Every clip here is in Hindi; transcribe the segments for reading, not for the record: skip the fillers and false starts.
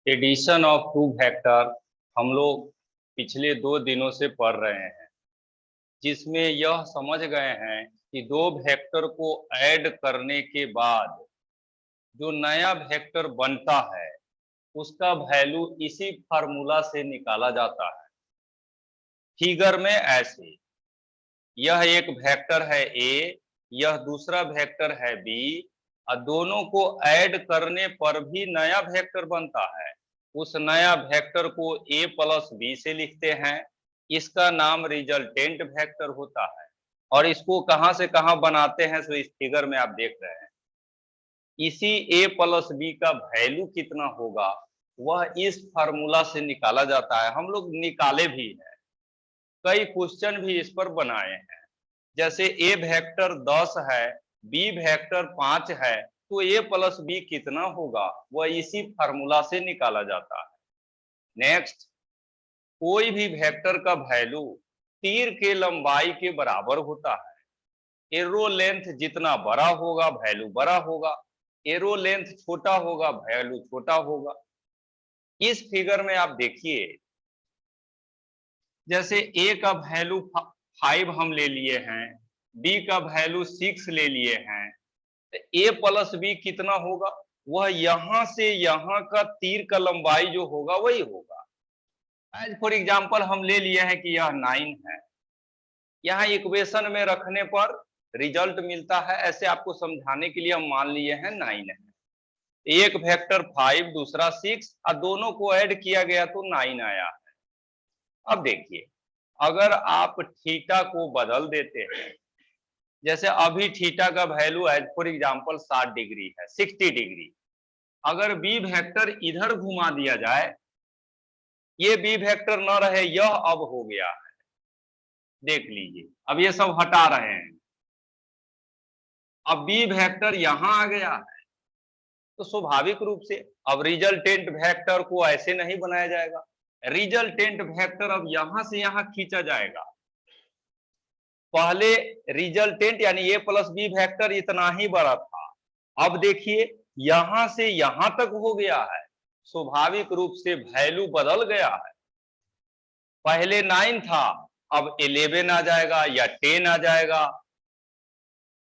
एडिशन ऑफ टू वेक्टर हम लोग पिछले 2 दिनों से पढ़ रहे हैं, जिसमें यह समझ गए हैं कि दो वेक्टर को ऐड करने के बाद जो नया वेक्टर बनता है उसका वैल्यू इसी फार्मूला से निकाला जाता है। फिगर में ऐसे यह एक वेक्टर है ए, यह दूसरा वेक्टर है बी, और दोनों को ऐड करने पर भी नया वेक्टर बनता है। उस नया वेक्टर को ए प्लस बी से लिखते हैं। इसका नाम रिजल्टेंट वेक्टर होता है। और इसको कहां से कहां बनाते हैं तो इस फिगर में आप देख रहे हैं। इसी ए प्लस बी का वैल्यू कितना होगा वह इस फार्मूला से निकाला जाता है। हम लोग निकाले भी हैं, कई क्वेश्चन भी इस पर बनाए हैं। जैसे ए वेक्टर 10 है, बी वेक्टर 5 है, तो ए प्लस बी कितना होगा वह इसी फार्मूला से निकाला जाता है। नेक्स्ट, कोई भी वेक्टर का वैल्यू तीर के लंबाई के बराबर होता है। एरो लेंथ जितना बड़ा होगा वैल्यू बड़ा होगा, एरो लेंथ छोटा होगा वैल्यू छोटा होगा। इस फिगर में आप देखिए, जैसे ए का वैल्यू 5 हम ले लिए हैं, बी का वैल्यू 6 ले लिए हैं, तो ए प्लस बी कितना होगा वह यहां से यहां का तीर का लंबाई जो होगा वही होगा। एज फॉर एग्जाम्पल हम ले लिए हैं कि यह 9 है, यहाँ इक्वेशन में रखने पर रिजल्ट मिलता है। ऐसे आपको समझाने के लिए हम मान लिए हैं 9 है। एक वेक्टर 5 दूसरा 6 और दोनों को ऐड किया गया तो 9 आया है। अब देखिए, अगर आप थीटा को बदल देते हैं, जैसे अभी थीटा का value as for example 60 degree है, 60 डिग्री। अगर बी वेक्टर इधर घुमा दिया जाए, ये बी वेक्टर न रहे, यह अब हो गया है। देख लीजिए, अब ये सब हटा रहे हैं, अब बी वेक्टर यहां आ गया है, तो स्वाभाविक रूप से अब रिजल्टेंट वेक्टर को ऐसे नहीं बनाया जाएगा। रिजल्टेंट वेक्टर अब यहां से यहां खींचा जाएगा। पहले रिजल्टेंट यानी ए प्लस बी वेक्टर इतना ही बड़ा था, अब देखिए यहां से यहां तक हो गया है। स्वाभाविक रूप से वैल्यू बदल गया है। पहले 9 था, अब 11 आ जाएगा या 10 आ जाएगा।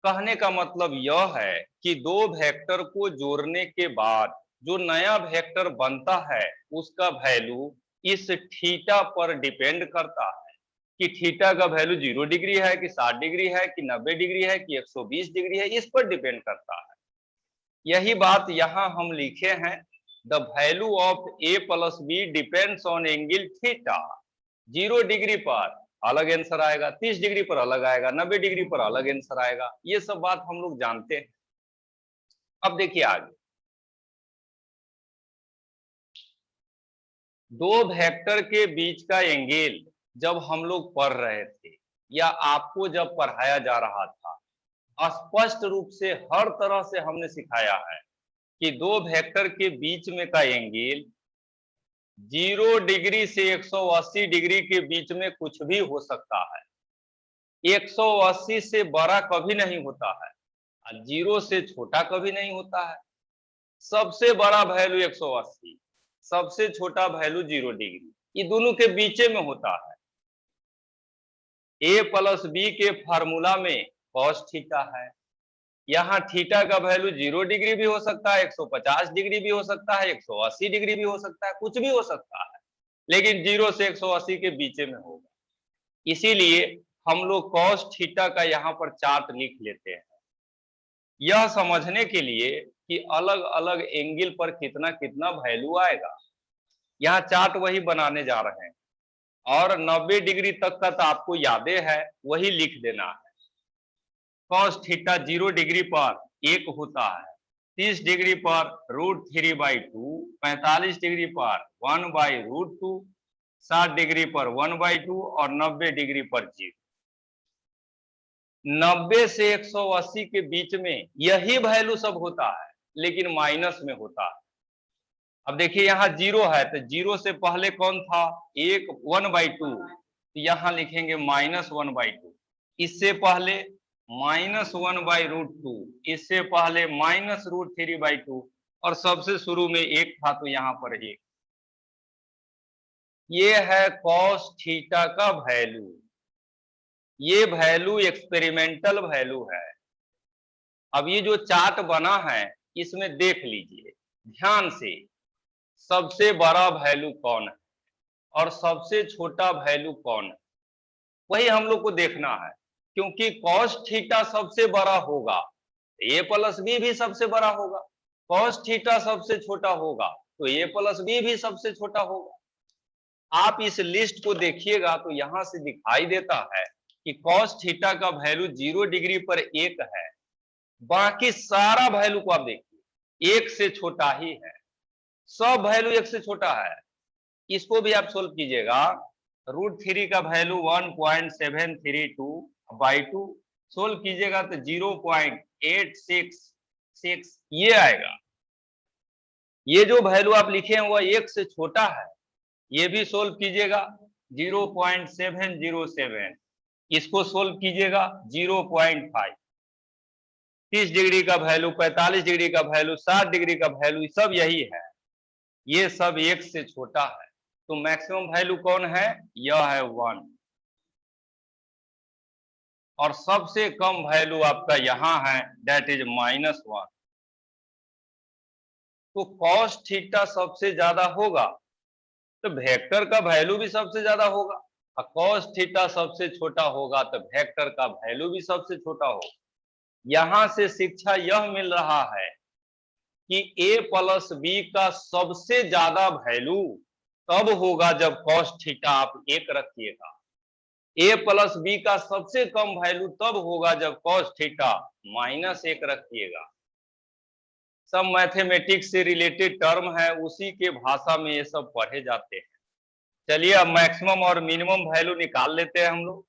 कहने का मतलब यह है कि दो वेक्टर को जोड़ने के बाद जो नया वेक्टर बनता है उसका वैल्यू इस थीटा पर डिपेंड करता है कि थीटा का वैल्यू 0 डिग्री है कि 60 डिग्री है कि 90 डिग्री है कि 120 डिग्री है, इस पर डिपेंड करता है। यही बात यहां हम लिखे हैं, the value of A plus B depends on angle theta. 0 degree पर अलग आंसर आएगा, 30 डिग्री पर अलग आएगा, 90 डिग्री पर अलग आंसर आएगा। ये सब बात हम लोग जानते हैं। अब देखिए आगे, दो वेक्टर के बीच का एंगल जब हम लोग पढ़ रहे थे या आपको जब पढ़ाया जा रहा था, स्पष्ट रूप से हर तरह से हमने सिखाया है कि दो वेक्टर के बीच में का एंगल 0 डिग्री से 180 डिग्री के बीच में कुछ भी हो सकता है। 180 से बड़ा कभी नहीं होता है और 0 से छोटा कभी नहीं होता है। सबसे बड़ा वैल्यू 180, सबसे छोटा वैल्यू 0 डिग्री, ये दोनों के बीचे में होता है। ए प्लस बी के फार्मूला में कॉस थीटा है, यहाँ थीटा का वैल्यू 0 डिग्री भी हो सकता है, 150 डिग्री भी हो सकता है, 180 डिग्री भी हो सकता है, कुछ भी हो सकता है, लेकिन 0 से 180 के बीचे में होगा। इसीलिए हम लोग कॉस थीटा का यहाँ पर चार्ट लिख लेते हैं, यह समझने के लिए कि अलग अलग एंगल पर कितना कितना वैल्यू आएगा। यहाँ चार्ट वही बनाने जा रहे हैं, और 90 डिग्री तक का तो आपको यादें है, वही लिख देना है। कॉस थीटा 0 डिग्री पर 1 होता है, 30 डिग्री पर √3/2, 45 डिग्री पर 1/√2, 60 डिग्री पर 1/2 और 90 डिग्री पर 0। 90 से 180 के बीच में यही वैल्यू सब होता है, लेकिन माइनस में होता है। अब देखिए यहाँ 0 है, तो 0 से पहले कौन था, 1/2, तो यहाँ लिखेंगे -1/2। इससे पहले -1/√2, इससे पहले -√3/2, और सबसे शुरू में 1 था तो यहाँ पर 1। ये है कॉस थीटा का वैल्यू, ये वैल्यू एक्सपेरिमेंटल वैल्यू है। अब ये जो चार्ट बना है इसमें देख लीजिए ध्यान से, सबसे बड़ा वैल्यू कौन है और सबसे छोटा वैल्यू कौन है, वही हम लोग को देखना है। क्योंकि कॉस थीटा सबसे बड़ा होगा, ए प्लस बी भी सबसे बड़ा होगा। कॉस थीटा सबसे छोटा होगा तो ए प्लस बी भी सबसे छोटा होगा। आप इस लिस्ट को देखिएगा तो यहां से दिखाई देता है कि कॉस थीटा का वैल्यू 0 डिग्री पर 1 है, बाकी सारा वैल्यू को आप देखिए 1 से छोटा ही है, सब वैल्यू 1 से छोटा है। इसको भी आप सोल्व कीजिएगा, √3 का वैल्यू 1.732/2 सोल्व कीजिएगा तो 0.866 ये आएगा। ये जो वैल्यू आप लिखे हैं वह 1 से छोटा है, ये भी सोल्व कीजिएगा 0.707, इसको सोल्व कीजिएगा 0.5। 30 डिग्री का वैल्यू, 45 डिग्री का वैल्यू, 60 डिग्री का वैल्यू सब यही है, ये सब 1 से छोटा है। तो मैक्सिमम वैल्यू कौन है, यह है 1। और सबसे कम वैल्यू आपका यहां है, दैट इज -1। तो कॉस थीटा सबसे ज्यादा होगा तो वेक्टर का वैल्यू भी सबसे ज्यादा होगा, और कॉस थीटा सबसे छोटा होगा तो वेक्टर का वैल्यू भी सबसे छोटा होगा। यहां से शिक्षा यह मिल रहा है कि a प्लस बी का सबसे ज्यादा वैल्यू तब होगा जब कॉस थीटा आप 1 रखिएगा, a प्लस बी का सबसे कम वैल्यू तब होगा जब कॉस थीटा -1 रखिएगा। सब मैथमेटिक्स से रिलेटेड टर्म है, उसी के भाषा में ये सब पढ़े जाते हैं। चलिए अब मैक्सिमम और मिनिमम वैल्यू निकाल लेते हैं हम लोग।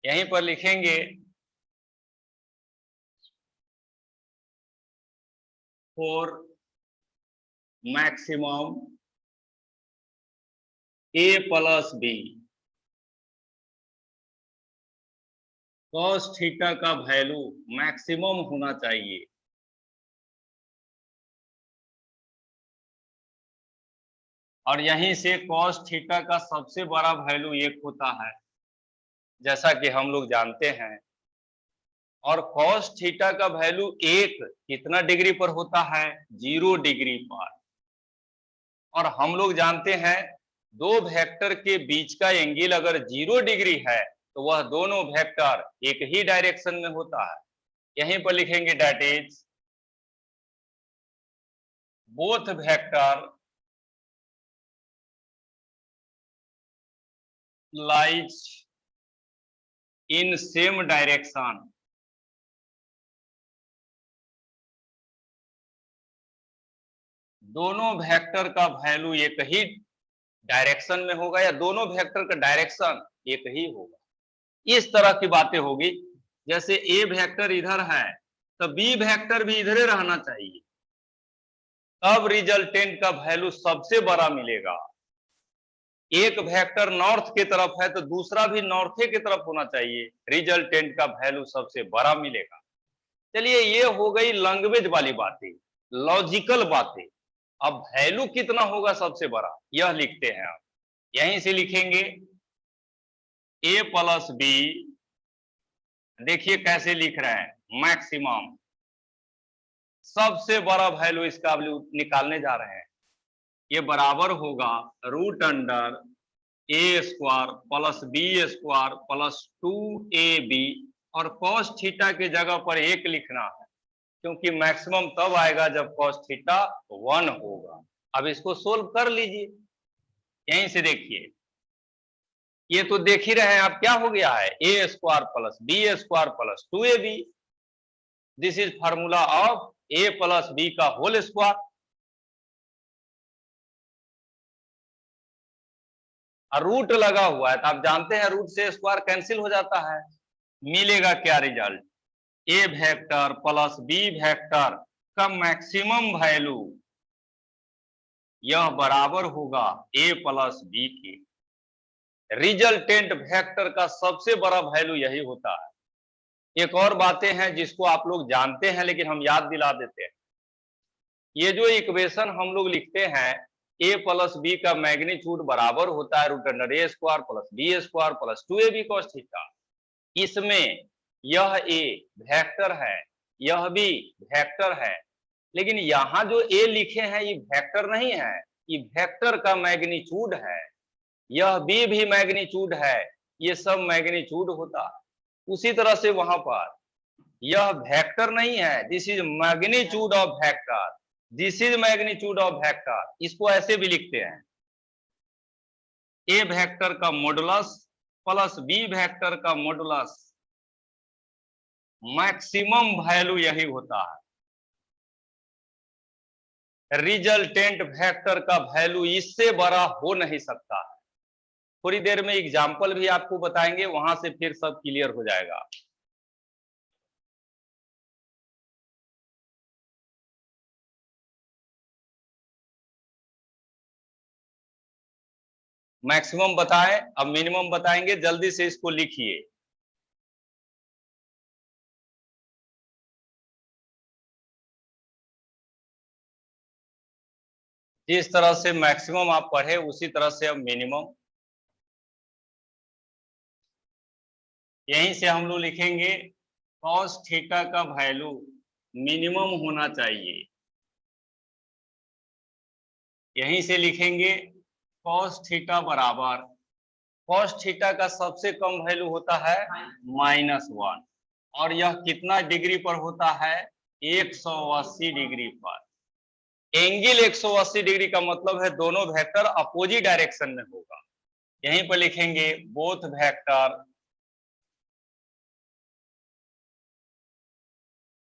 यहीं पर लिखेंगे for maximum a plus B cos theta का वैल्यू मैक्सिमम होना चाहिए। और यहीं से कॉस थीटा का सबसे बड़ा वैल्यू 1 होता है, जैसा कि हम लोग जानते हैं। और कॉस थीटा का वैल्यू 1 कितना डिग्री पर होता है, 0 डिग्री पर। और हम लोग जानते हैं दो वेक्टर के बीच का एंगल अगर 0 डिग्री है तो वह दोनों वेक्टर एक ही डायरेक्शन में होता है। यहीं पर लिखेंगे that is both vector lies in same direction. दोनों वेक्टर का वैल्यू एक ही डायरेक्शन में होगा या दोनों वेक्टर का डायरेक्शन एक ही होगा। इस तरह की बातें होगी। जैसे ए वेक्टर इधर है तो बी वेक्टर भी इधर ही रहना चाहिए, तब रिजल्टेंट का वैल्यू सबसे बड़ा मिलेगा। एक वेक्टर नॉर्थ की तरफ है तो दूसरा भी नॉर्थ की तरफ होना चाहिए, रिजल्टेंट का वैल्यू सबसे बड़ा मिलेगा। चलिए ये हो गई लैंग्वेज वाली बातें, लॉजिकल बातें। अब वैल्यू कितना होगा सबसे बड़ा यह लिखते हैं आप। यहीं से लिखेंगे a प्लस बी, देखिए कैसे लिख रहे हैं, मैक्सिमम सबसे बड़ा वैल्यू इसका निकालने जा रहे हैं। ये बराबर होगा √root under a square plus B square plus 2ab, और कॉस थीटा की जगह पर 1 लिखना है, क्योंकि मैक्सिमम तब आएगा जब कॉस थीटा 1 होगा। अब इसको सोल्व कर लीजिए। यहीं से देखिए, ये तो देख ही रहे हैं आप, क्या हो गया है, a square plus B square plus 2ab। This is formula of a plus B का होल स्क्वायर। और रूट लगा हुआ है तो आप जानते हैं रूट से स्क्वायर कैंसिल हो जाता है। मिलेगा क्या रिजल्ट, ए वेक्टर प्लस बी वेक्टर का मैक्सिमम वैल्यू यह बराबर होगा a प्लस बी के। रिजल्टेंट वेक्टर का सबसे बड़ा वैल्यू यही होता है। एक और बातें हैं जिसको आप लोग जानते हैं लेकिन हम याद दिला देते हैं। ये जो इक्वेशन हम लोग लिखते हैं a प्लस बी का मैग्नीट्यूड बराबर होता है root under A square plus B square plus 2ab cos थीटा। इसमें यह a वेक्टर है, यह भी वेक्टर है, लेकिन यहां जो a लिखे हैं ये वेक्टर नहीं है, ये वेक्टर का मैग्नीट्यूड है। यह b भी मैग्नीट्यूड है, ये सब मैग्नीट्यूड होता है। उसी तरह से वहां पर यह वेक्टर नहीं है, this is magnitude of vector, this is magnitude of vector. इसको ऐसे भी लिखते हैं ए वेक्टर का मॉडुलस प्लस बी वेक्टर का मॉडुलस, मैक्सिमम वैल्यू यही होता है। रिजल्टेंट वेक्टर का वैल्यू इससे बड़ा हो नहीं सकता है। थोड़ी देर में एग्जाम्पल भी आपको बताएंगे, वहां से फिर सब क्लियर हो जाएगा। मैक्सिमम बताएं, अब मिनिमम बताएंगे, जल्दी से इसको लिखिए। जिस तरह से मैक्सिमम आप पढ़े उसी तरह से अब मिनिमम। यहीं से हम लोग लिखेंगे cos थीटा का वैल्यू मिनिमम होना चाहिए। यहीं से लिखेंगे cos थीटा बराबर, cos थीटा का सबसे कम वैल्यू होता है -1, और यह कितना डिग्री पर होता है 180 डिग्री पर। एंगल 180 डिग्री का मतलब है दोनों वेक्टर अपोजिट डायरेक्शन में होगा। यहीं पर लिखेंगे both vector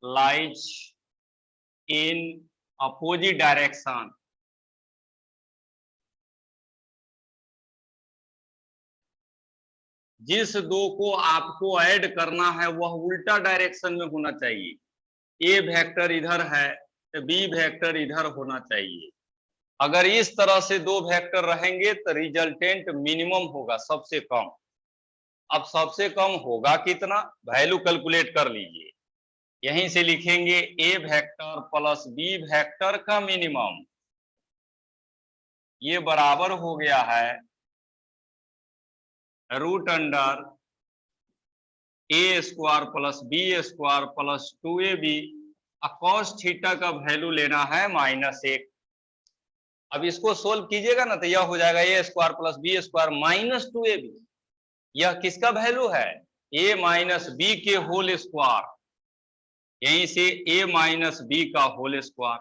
lies in opposite direction. जिस दो को आपको ऐड करना है वह उल्टा डायरेक्शन में होना चाहिए। ए वेक्टर इधर है तो बी वेक्टर इधर होना चाहिए। अगर इस तरह से दो वेक्टर रहेंगे तो रिजल्टेंट मिनिमम होगा, सबसे कम। अब सबसे कम होगा कितना, वैल्यू कैलकुलेट कर लीजिए। यहीं से लिखेंगे A vector plus B vector का मिनिमम, ये बराबर हो गया है root under A square plus B square plus 2ab। cos थीटा का वैल्यू लेना है -1। अब इसको सोल्व कीजिएगा ना तो यह हो जाएगा A square plus B square minus 2ab। यह किसका वैल्यू है, a माइनस बी के होल स्क्वायर। यहीं से a माइनस बी का होल स्क्वायर,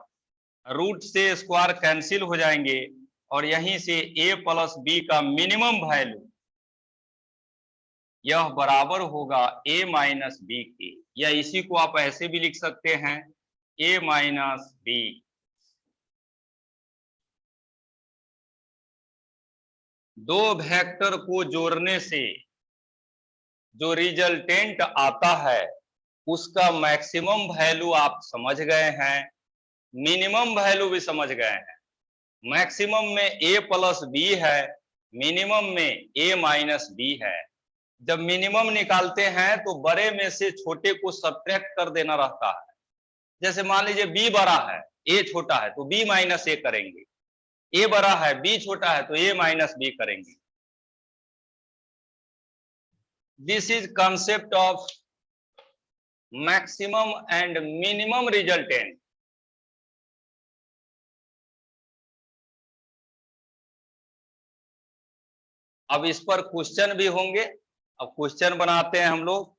रूट से स्क्वायर कैंसिल हो जाएंगे, और यहीं से a प्लस बी का मिनिमम वैल्यू यह बराबर होगा a माइनस बी के, या इसी को आप ऐसे भी लिख सकते हैं a माइनस बी। दो वेक्टर को जोड़ने से जो रिजल्टेंट आता है उसका मैक्सिमम वैल्यू आप समझ गए हैं, मिनिमम वैल्यू भी समझ गए हैं। मैक्सिमम में a प्लस बी है, मिनिमम में a माइनस बी है। जब मिनिमम निकालते हैं तो बड़े में से छोटे को सब्ट्रैक्ट कर देना रहता है। जैसे मान लीजिए b बड़ा है, a छोटा है तो b माइनस a करेंगे, a बड़ा है b छोटा है तो a माइनस b करेंगे। This is concept of maximum and minimum resultant. अब इस पर क्वेश्चन भी होंगे, अब क्वेश्चन बनाते हैं हम लोग।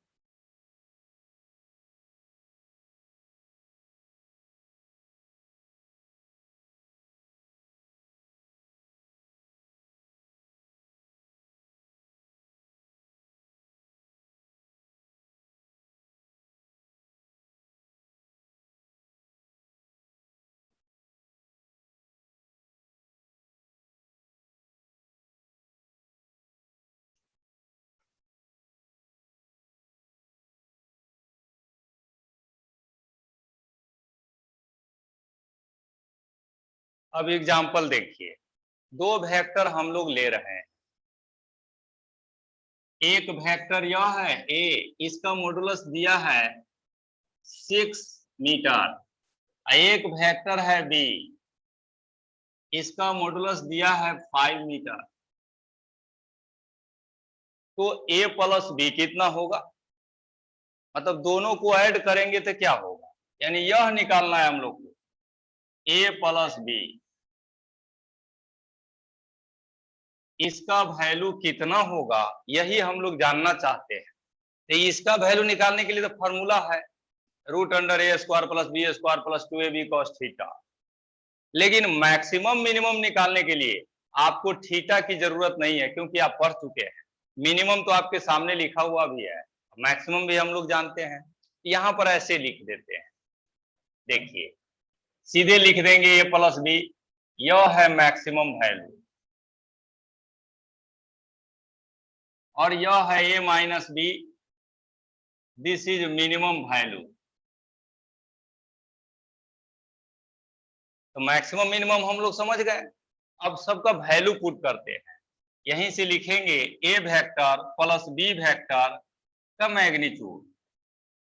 अब एग्जाम्पल देखिए, दो वेक्टर हम लोग ले रहे हैं, एक वेक्टर यह है ए, इसका मॉडुलस दिया है 6 मीटर। एक वेक्टर है बी, इसका मॉडुलस दिया है 5 मीटर। तो ए प्लस बी कितना होगा, मतलब दोनों को ऐड करेंगे तो क्या होगा, यानी यह निकालना है हम लोग को, ए प्लस बी, इसका वैल्यू कितना होगा यही हम लोग जानना चाहते हैं। तो इसका वैल्यू निकालने के लिए तो फॉर्मूला है √a² plus B square plus 2ab cos theta. लेकिन मैक्सिमम मिनिमम निकालने के लिए आपको थीटा की जरूरत नहीं है, क्योंकि आप पढ़ चुके हैं। मिनिमम तो आपके सामने लिखा हुआ भी है, मैक्सिमम भी हम लोग जानते हैं। यहां पर ऐसे लिख देते हैं, देखिए सीधे लिख देंगे ए प्लस बी, यह है मैक्सिमम वैल्यू, और यह है A minus B, this is minimum value. तो मैक्सिमम मिनिमम हम लोग समझ गए। अब सबका वैल्यू पुट करते हैं, यहीं से लिखेंगे A vector plus B vector का मैग्नीट्यूड।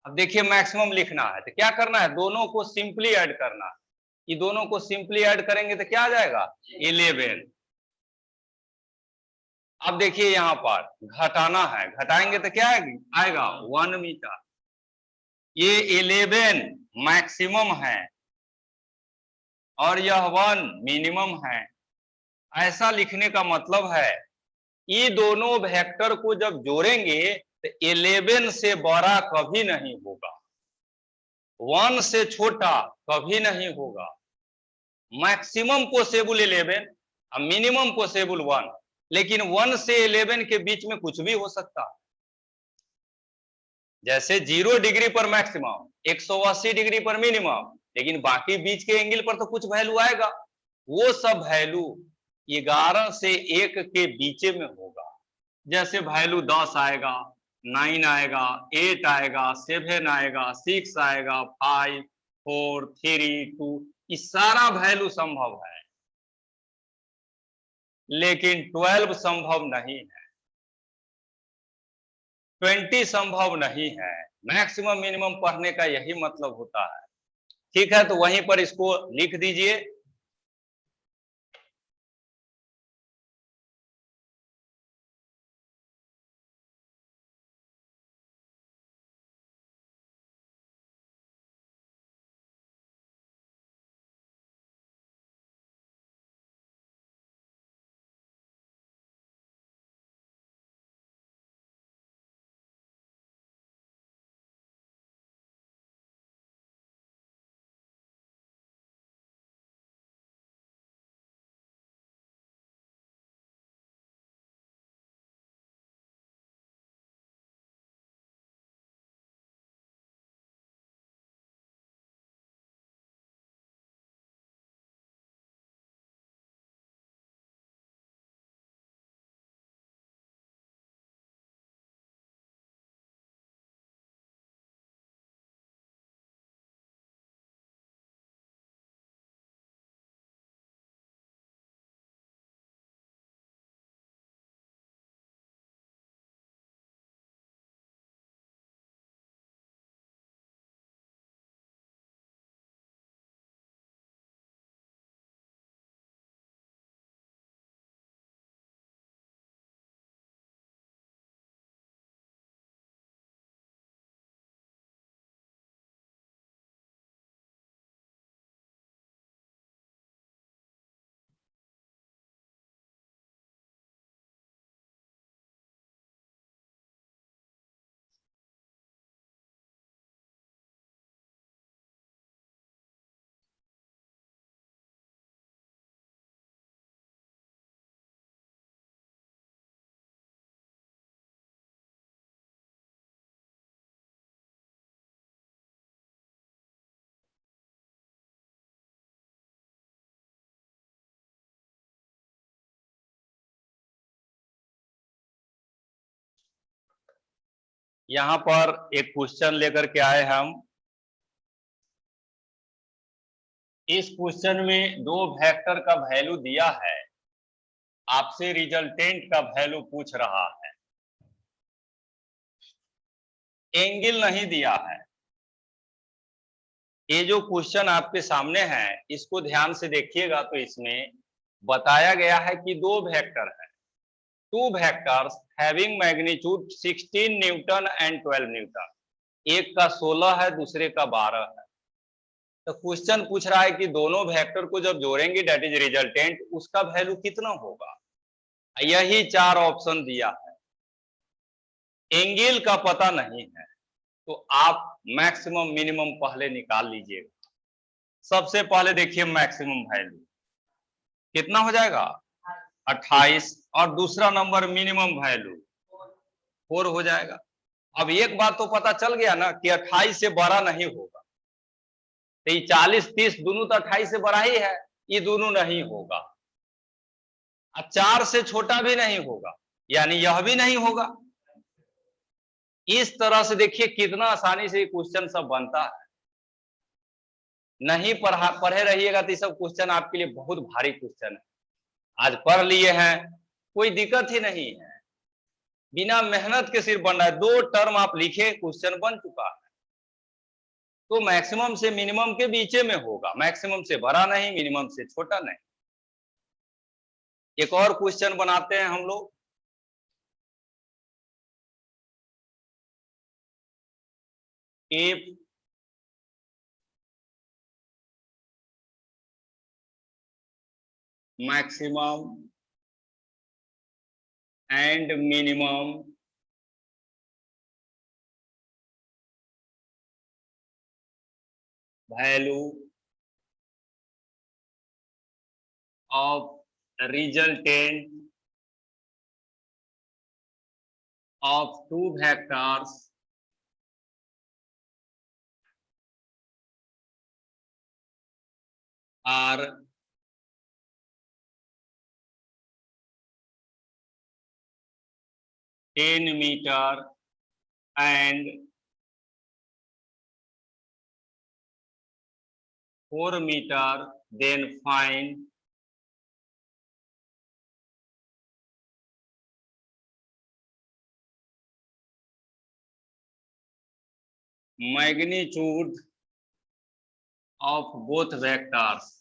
अब देखिए मैक्सिमम लिखना है तो क्या करना है, दोनों को सिंपली ऐड करना है। ये दोनों को सिंपली ऐड करेंगे तो क्या आ जाएगा 11। अब देखिए यहां पर घटाना है, घटाएंगे तो क्या आएगा 1 मीटर। ये 11 मैक्सिमम है और यह 1 मिनिमम है। ऐसा लिखने का मतलब है ये दोनों वेक्टर को जब जोड़ेंगे तो 11 से बड़ा कभी नहीं होगा, 1 से छोटा कभी नहीं होगा। मैक्सिमम पॉसिबल 11 और मिनिमम पॉसिबल 1, लेकिन 1 से 11 के बीच में कुछ भी हो सकता है। जैसे 0 डिग्री पर मैक्सिमम, 180 डिग्री पर मिनिमम, लेकिन बाकी बीच के एंगल पर तो कुछ वैल्यू आएगा। वो सब वैल्यू 11 से 1 के बीच में होगा। जैसे वैल्यू 10 आएगा, 9 आएगा, 8 आएगा, 7 आएगा, 6 आएगा, 5, 4, 3, 2, ये सारा वैल्यू संभव है, लेकिन 12 संभव नहीं है, 20 संभव नहीं है। मैक्सिमम मिनिमम पढ़ने का यही मतलब होता है। ठीक है, तो वहीं पर इसको लिख दीजिए। यहां पर एक क्वेश्चन लेकर के आए हम। इस क्वेश्चन में दो वेक्टर का वैल्यू दिया है, आपसे रिजल्टेंट का वैल्यू पूछ रहा है। एंगल नहीं दिया है। ये जो क्वेश्चन आपके सामने है इसको ध्यान से देखिएगा तो इसमें बताया गया है कि दो वेक्टर है, two vectors having magnitude 16 Newton and 12 Newton, एक का 16 है दूसरे का 12 है। तो क्वेश्चन पूछ रहा है कि दोनों वेक्टर को जब जोड़ेंगे दैट इज रिजल्टेंट, उसका वैल्यू कितना होगा। यही चार ऑप्शन दिया है। एंगल का पता नहीं है तो आप मैक्सिमम मिनिमम पहले निकाल लीजिएगा। सबसे पहले देखिए मैक्सिमम वैल्यू कितना हो जाएगा 28, और दूसरा नंबर मिनिमम वैल्यू 4 हो जाएगा। अब एक बात तो पता चल गया ना कि 28 से बड़ा नहीं होगा। तो ये 40 30 दोनों तो 28 से बड़ा ही है, ये दोनों नहीं होगा। 4 से छोटा भी नहीं होगा, यानी यह भी नहीं होगा। इस तरह से देखिए कितना आसानी से क्वेश्चन सब बनता है। नहीं पढ़े रहिएगा तो ये सब क्वेश्चन आपके लिए बहुत भारी क्वेश्चन है। आज पढ़ लिए हैं कोई दिक्कत ही नहीं है, बिना मेहनत के सिर्फ बन रहा है। 2 टर्म आप लिखे क्वेश्चन बन चुका है। तो मैक्सिमम से मिनिमम के बीचे में होगा, मैक्सिमम से बड़ा नहीं, मिनिमम से छोटा नहीं। एक और क्वेश्चन बनाते हैं हम लोग। If maximum and minimum value of resultant of two vectors are ten meter and 4 meter, then find magnitude of both vectors।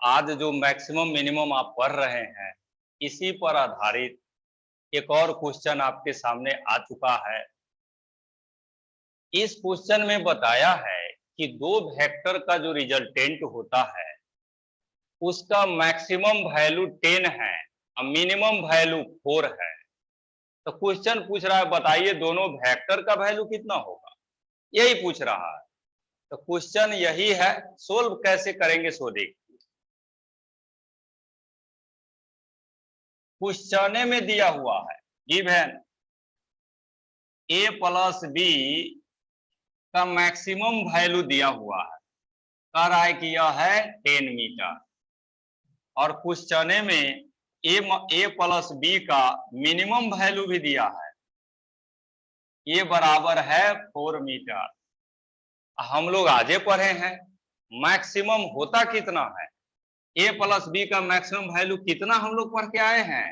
आज जो मैक्सिमम मिनिमम आप पढ़ रहे हैं इसी पर आधारित एक और क्वेश्चन आपके सामने आ चुका है। इस क्वेश्चन में बताया है कि दो वेक्टर का जो रिजल्टेंट होता है उसका मैक्सिमम वैल्यू 10 है और मिनिमम वैल्यू 4 है। तो क्वेश्चन पूछ रहा है बताइए दोनों वेक्टर का वैल्यू कितना होगा, यही पूछ रहा है। तो क्वेश्चन यही है, सोल्व कैसे करेंगे सो देखिए। क्वेश्चन में दिया हुआ है गिवन a प्लस बी का मैक्सिमम वैल्यू दिया हुआ है, कह रहा है कि यह है 10 मीटर, और क्वेश्चन में a प्लस बी का मिनिमम वैल्यू भी दिया है, ये बराबर है 4 मीटर। हम लोग आगे पढ़े हैं मैक्सिमम होता कितना है, a प्लस बी का मैक्सिमम वैल्यू कितना हम लोग पढ़ के आए हैं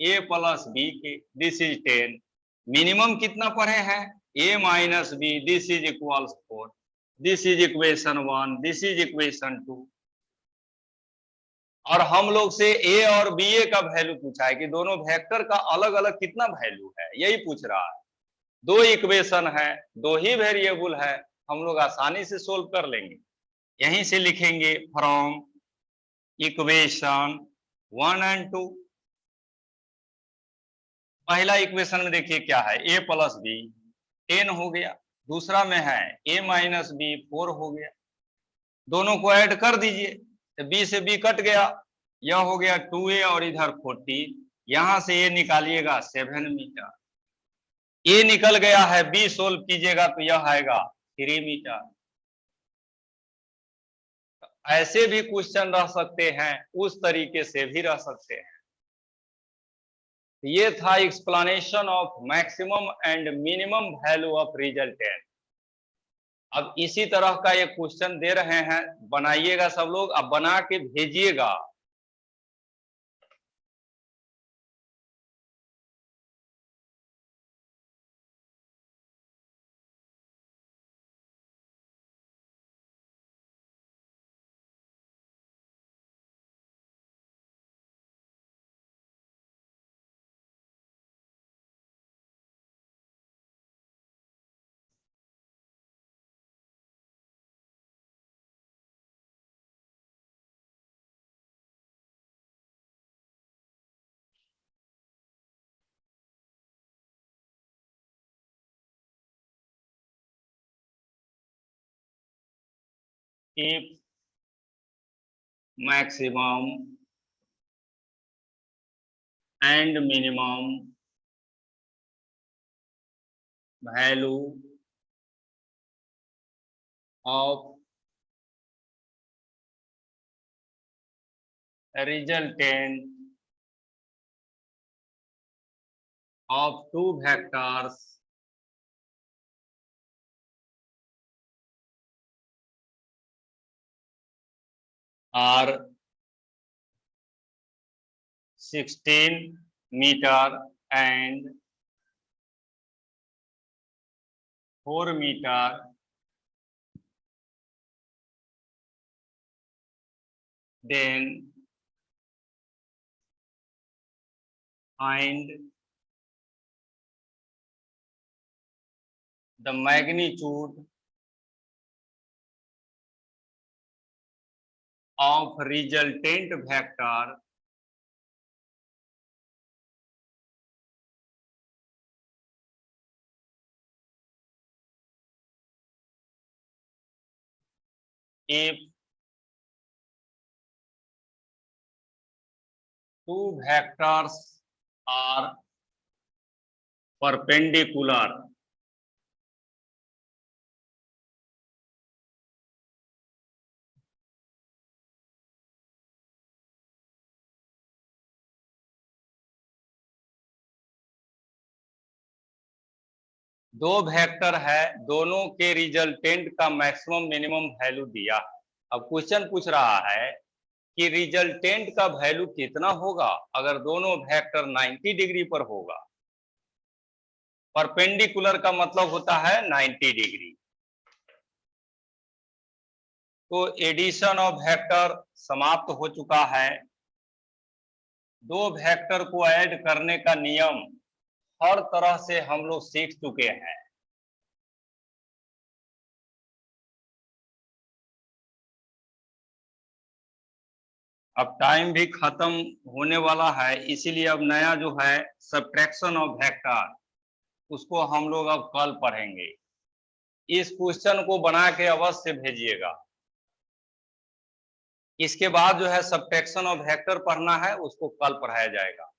a प्लस बी के, दिस इज 10। मिनिमम कितना पढ़े हैं a minus B, this is equals 4। This is equation 1, this is equation 2। और हम लोग से a और ba का वैल्यू पूछा है कि दोनों वेक्टर का अलग अलग कितना वैल्यू है, यही पूछ रहा है। दो इक्वेशन है, दो ही वेरिएबल है, हम लोग आसानी से सोल्व कर लेंगे। यहीं से लिखेंगे फ्रॉम इक्वेशन 1 एंड 2। पहला इक्वेशन में देखिए क्या है, a प्लस बी 10 हो गया, दूसरा में है a माइनस बी 4 हो गया। दोनों को ऐड कर दीजिए तो b से b कट गया, यह हो गया 2a और इधर 14, यहां से a निकालिएगा 7 मीटर। a निकल गया है, b सोल्व कीजिएगा तो यह आएगा 3 मीटर। ऐसे भी क्वेश्चन रह सकते हैं, उस तरीके से भी रह सकते हैं। ये था explanation of maximum and minimum value of resultant. अब इसी तरह का एक क्वेश्चन दे रहे हैं, बनाइएगा सब लोग, अब बना के भेजिएगा। If maximum and minimum value of resultant of two vectors are 16 meter and 4 meter, then find the magnitude of resultant vector if two vectors are perpendicular. दो वेक्टर है, दोनों के रिजल्टेंट का मैक्सिमम मिनिमम वैल्यू दिया। अब क्वेश्चन पूछ रहा है कि रिजल्टेंट का वैल्यू कितना होगा अगर दोनों वेक्टर 90 डिग्री पर होगा। परपेंडिकुलर का मतलब होता है 90 डिग्री। तो एडिशन ऑफ वेक्टर समाप्त हो चुका है। दो वेक्टर को ऐड करने का नियम हर तरह से हम लोग सीख चुके हैं। अब टाइम भी खत्म होने वाला है, इसीलिए अब नया जो है सब्ट्रैक्शन ऑफ वेक्टर, उसको हम लोग अब कल पढ़ेंगे। इस क्वेश्चन को बना के अवश्य भेजिएगा। इसके बाद जो है सब्ट्रैक्शन ऑफ वेक्टर पढ़ना है, उसको कल पढ़ाया जाएगा।